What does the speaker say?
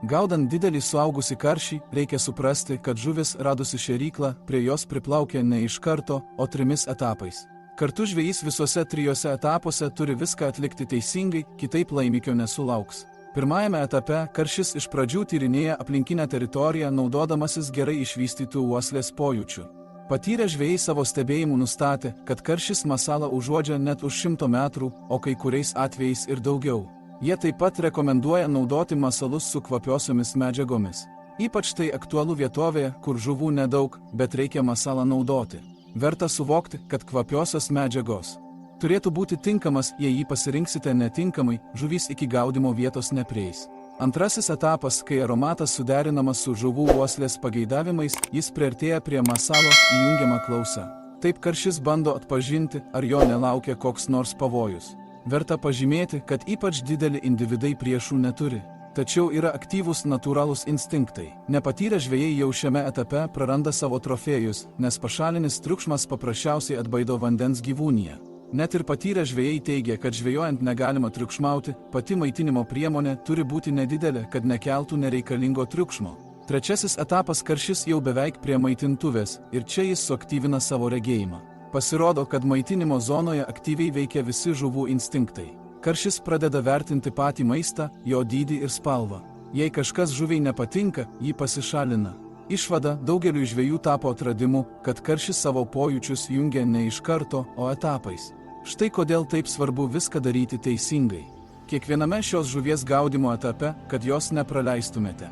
Gaudant didelį suaugusį karšį, reikia suprasti, kad žuvis radusi šėryklą, prie jos priplaukia ne iš karto, o 3 etapais. Kartu žvejys visuose 3 etapuose turi viską atlikti teisingai, kitaip laimikio nesulauks. Pirmajame etape karšis iš pradžių tyrinėja aplinkinę teritoriją, naudodamasis gerai išvystytų uoslės pojūčių. Patyrę žvejai savo stebėjimų nustatė, kad karšis masalą užuodžia net už 100 metrų, o kai kuriais atvejais ir daugiau. Jie taip pat rekomenduoja naudoti masalus su kvapiosiomis medžiagomis. Ypač tai aktualu vietovėje, kur žuvų nedaug, bet reikia masalą naudoti. Verta suvokti, kad kvapiosios medžiagos turėtų būti tinkamas, jei jį pasirinksite netinkamai, žuvys iki gaudimo vietos neprieis. Antrasis etapas, kai aromatas suderinamas su žuvų uoslės pageidavimais, jis priartėja prie masalo, įjungiama klausa. Taip karšis bando atpažinti, ar jo nelaukia koks nors pavojus. Verta pažymėti, kad ypač dideli individai priešų neturi. Tačiau yra aktyvūs natūralūs instinktai. Nepatyrę žvejai jau šiame etape praranda savo trofėjus, nes pašalinis triukšmas paprasčiausiai atbaido vandens gyvūniją. Net ir patyrę žvejai teigia, kad žvejojant negalima triukšmauti, pati maitinimo priemonė turi būti nedidelė, kad nekeltų nereikalingo triukšmo. Trečiasis etapas karšis jau beveik prie maitintuvės ir čia jis suaktyvina savo regėjimą. Pasirodo, kad maitinimo zonoje aktyviai veikia visi žuvų instinktai. Karšis pradeda vertinti patį maistą, jo dydį ir spalvą. Jei kažkas žuviai nepatinka, jį pasišalina. Išvada daugeliui žvejų tapo atradimu, kad karšis savo pojūčius jungia ne iš karto, o etapais. Štai kodėl taip svarbu viską daryti teisingai. Kiekviename šios žuvies gaudymo etape, kad jos nepraleistumėte.